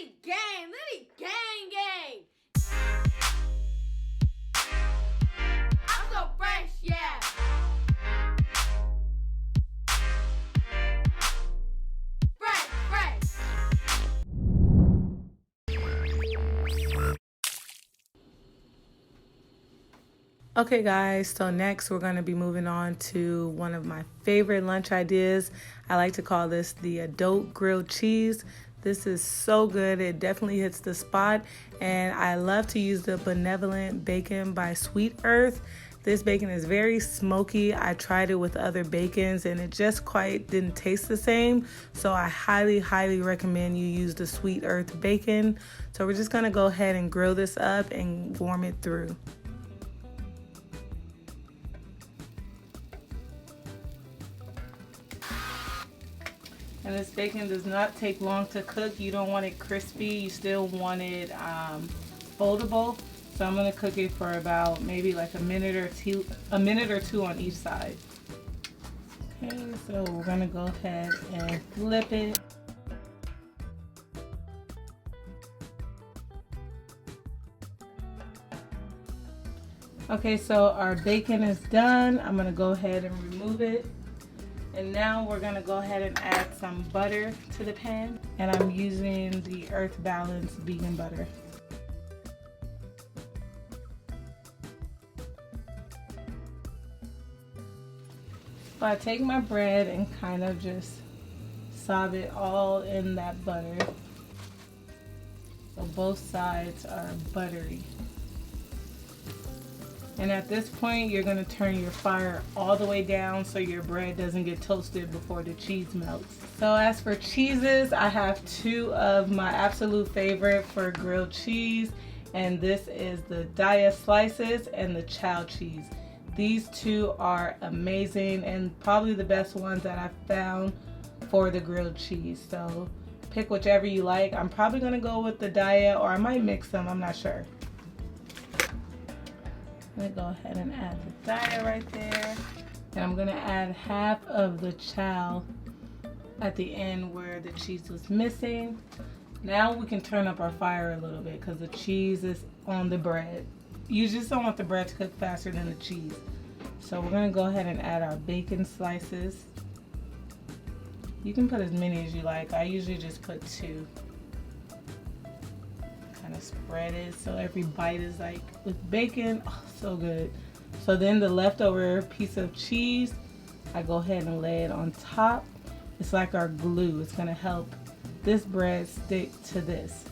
Liddy gang, Liddy gang gang. I'm so fresh, yeah. Fresh, fresh. Okay guys, so next we're going to be moving on to one of my favorite lunch ideas. I like to call this the adult grilled cheese. This is so good. It definitely hits the spot, and I love to use the Benevolent Bacon by Sweet Earth. This bacon is very smoky. I tried it with other bacons and it just quite didn't taste the same. So I highly recommend you use the Sweet Earth bacon. So we're just going to go ahead and grill this up and warm it through. And this bacon does not take long to cook. You don't want it crispy. You still want it foldable. So I'm gonna cook it for about maybe like a minute or two on each side. Okay, so we're gonna go ahead and flip it. Okay, so our bacon is done. I'm gonna go ahead and remove it. And now we're gonna go ahead and add some butter to the pan. And I'm using the Earth Balance vegan butter. So I take my bread and kind of just sob it all in that butter. So both sides are buttery. And at this point, you're going to turn your fire all the way down so your bread doesn't get toasted before the cheese melts. So as for cheeses, I have two of my absolute favorite for grilled cheese. And this is the Daya Slices and the Chow cheese. These two are amazing and probably the best ones that I've found for the grilled cheese. So pick whichever you like. I'm probably going to go with the Daya, or I might mix them, I'm not sure. I'm going to go ahead and add the Daya right there. And I'm going to add half of the Chow at the end where the cheese was missing. Now we can turn up our fire a little bit because the cheese is on the bread. You just don't want the bread to cook faster than the cheese. So we're going to go ahead and add our bacon slices. You can put as many as you like. I usually just put two. Kind of spread it so every bite is like with bacon. Oh, so good. So then the leftover piece of cheese, I go ahead and lay it on top. It's like our glue. It's going to help this bread stick to this.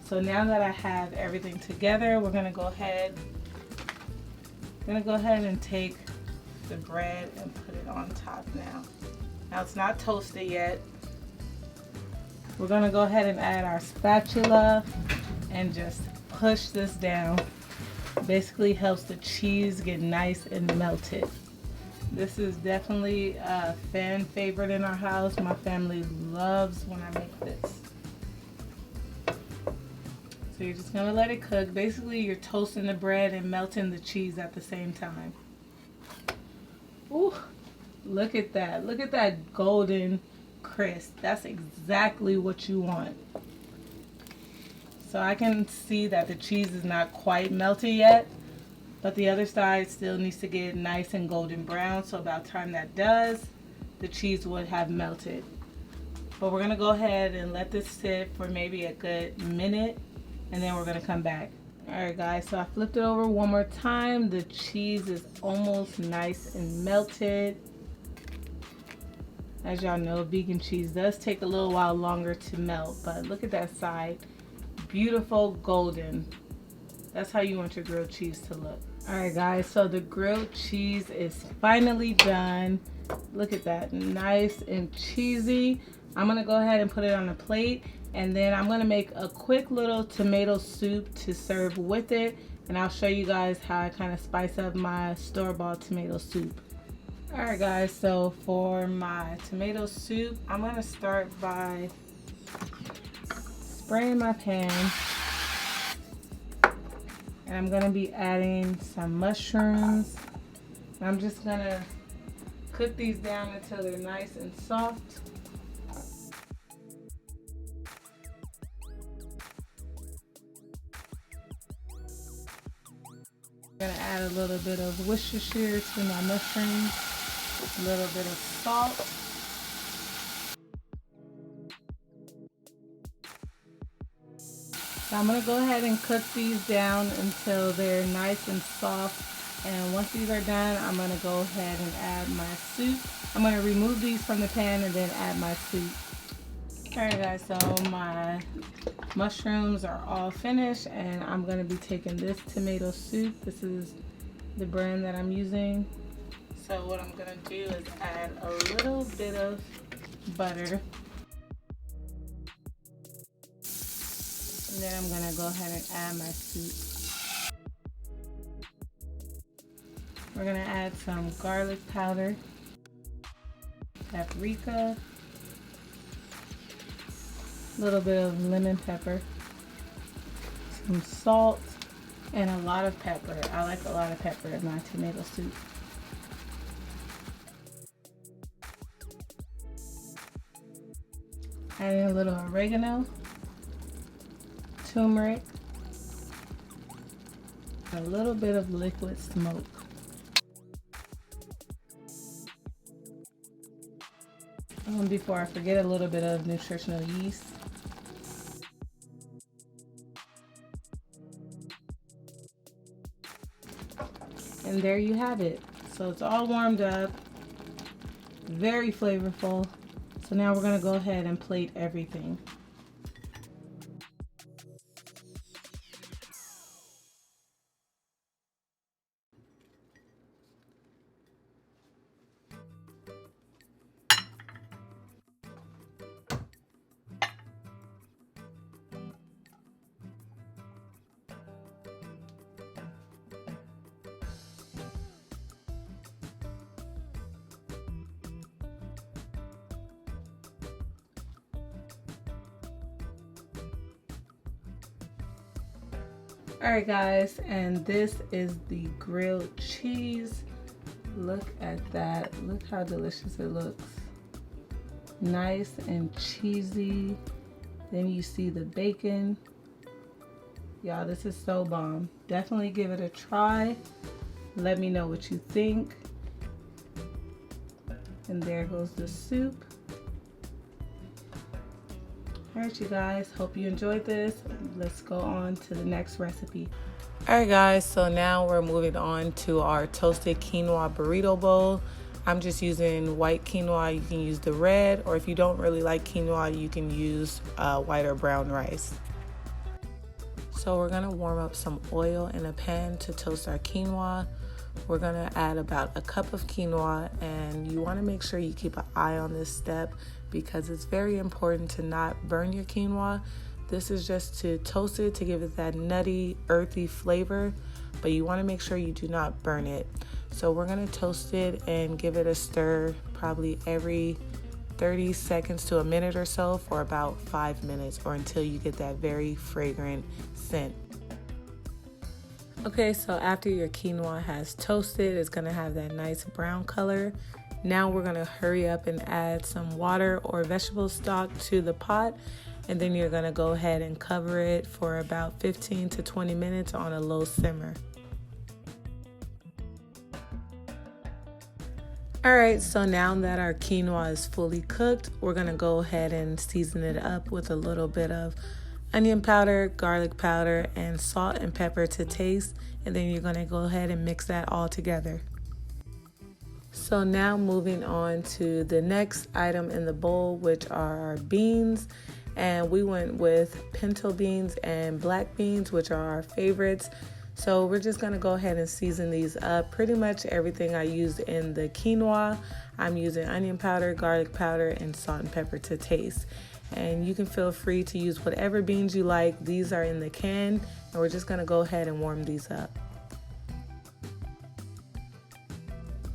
So now that I have everything together, we're going to go ahead and take the bread and put it on top now. Now it's not toasted yet. We're going to go ahead and add our spatula and just push this down. Basically helps the cheese get nice and melted. This is definitely a fan favorite in our house. My family loves when I make this. So you're just going to let it cook. Basically you're toasting the bread and melting the cheese at the same time. Ooh, look at that. Look at that golden crisp. That's exactly what you want. So I can see that the cheese is not quite melted yet, but the other side still needs to get nice and golden brown. So about the time that does, the cheese would have melted. But we're going to go ahead and let this sit for maybe a good minute, and then we're going to come back. Alright guys, so I flipped it over one more time. The cheese is almost nice and melted. As y'all know, vegan cheese does take a little while longer to melt, but look at that side. Beautiful golden. That's how you want your grilled cheese to look. Alright guys, so the grilled cheese is finally done. Look at that, nice and cheesy. I'm going to go ahead and put it on a plate, and then I'm going to make a quick little tomato soup to serve with it, and I'll show you guys how I kind of spice up my store-bought tomato soup. Alright guys, so for my tomato soup, I'm going to start by spraying my pan, and I'm going to be adding some mushrooms. I'm just going to cook these down until they're nice and soft. I'm gonna add a little bit of Worcestershire to my mushrooms, a little bit of salt. So I'm gonna go ahead and cook these down until they're nice and soft. And once these are done, I'm gonna go ahead and add my soup. I'm gonna remove these from the pan and then add my soup. Alright guys, so my mushrooms are all finished and I'm gonna be taking this tomato soup. This is the brand that I'm using. So what I'm gonna do is add a little bit of butter. And then I'm gonna go ahead and add my soup. We're gonna add some garlic powder, paprika, a little bit of lemon pepper, some salt, and a lot of pepper. I like a lot of pepper in my tomato soup. Adding a little oregano, turmeric, a little bit of liquid smoke. Before I forget, a little bit of nutritional yeast. And there you have it. So it's all warmed up, very flavorful. So now we're gonna go ahead and plate everything. Alright guys, and this is the grilled cheese. Look at that. Look how delicious it looks. Nice and cheesy. Then you see the bacon. Y'all, this is so bomb. Definitely give it a try. Let me know what you think. And there goes the soup. Alright you guys, hope you enjoyed this. Let's go on to the next recipe. Alright guys, so now we're moving on to our toasted quinoa burrito bowl. I'm just using white quinoa. You can use the red, or if you don't really like quinoa, you can use white or brown rice. So we're gonna warm up some oil in a pan to toast our quinoa. We're gonna add about a cup of quinoa, and you wanna make sure you keep an eye on this step because it's very important to not burn your quinoa. This is just to toast it to give it that nutty, earthy flavor, but you wanna make sure you do not burn it. So we're gonna toast it and give it a stir probably every 30 seconds to a minute or so for about 5 minutes, or until you get that very fragrant scent. Okay, so after your quinoa has toasted, it's gonna have that nice brown color. Now we're gonna hurry up and add some water or vegetable stock to the pot, and then you're gonna go ahead and cover it for about 15 to 20 minutes on a low simmer. Alright, so now that our quinoa is fully cooked, we're gonna go ahead and season it up with a little bit of onion powder, garlic powder, and salt and pepper to taste, and then you're gonna go ahead and mix that all together. So now moving on to the next item in the bowl, which are our beans. And we went with pinto beans and black beans, which are our favorites. So we're just gonna go ahead and season these up. Pretty much everything I used in the quinoa, I'm using onion powder, garlic powder, and salt and pepper to taste. And you can feel free to use whatever beans you like. These are in the can, and we're just gonna go ahead and warm these up.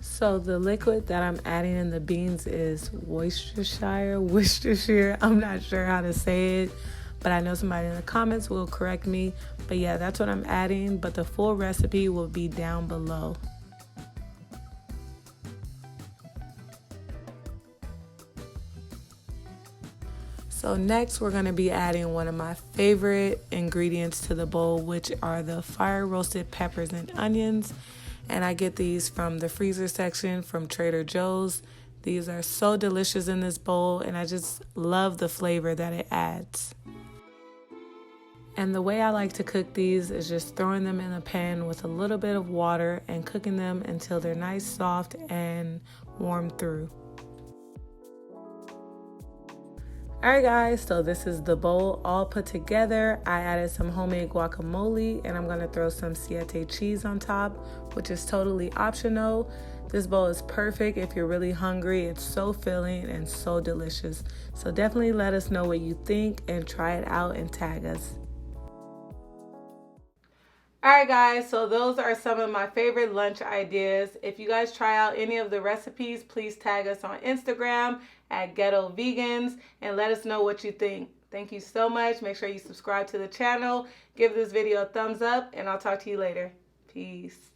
So the liquid that I'm adding in the beans is Worcestershire. I'm not sure how to say it, but I know somebody in the comments will correct me. But yeah, that's what I'm adding, but the full recipe will be down below. So So next we're going to be adding one of my favorite ingredients to the bowl, which are the fire roasted peppers and onions. And I get these from the freezer section from Trader Joe's. These are so delicious in this bowl, and I just love the flavor that it adds. And the way I like to cook these is just throwing them in a pan with a little bit of water and cooking them until they're nice, soft, and warm through. Alright guys, so this is the bowl all put together. I added some homemade guacamole and I'm going to throw some Siete cheese on top, which is totally optional. This bowl is perfect if you're really hungry. It's so filling and so delicious. So definitely let us know what you think and try it out and tag us. Alright guys, so those are some of my favorite lunch ideas. If you guys try out any of the recipes, please tag us on Instagram at Ghetto Vegans and let us know what you think. Thank you so much. Make sure you subscribe to the channel, give this video a thumbs up, and I'll talk to you later. Peace.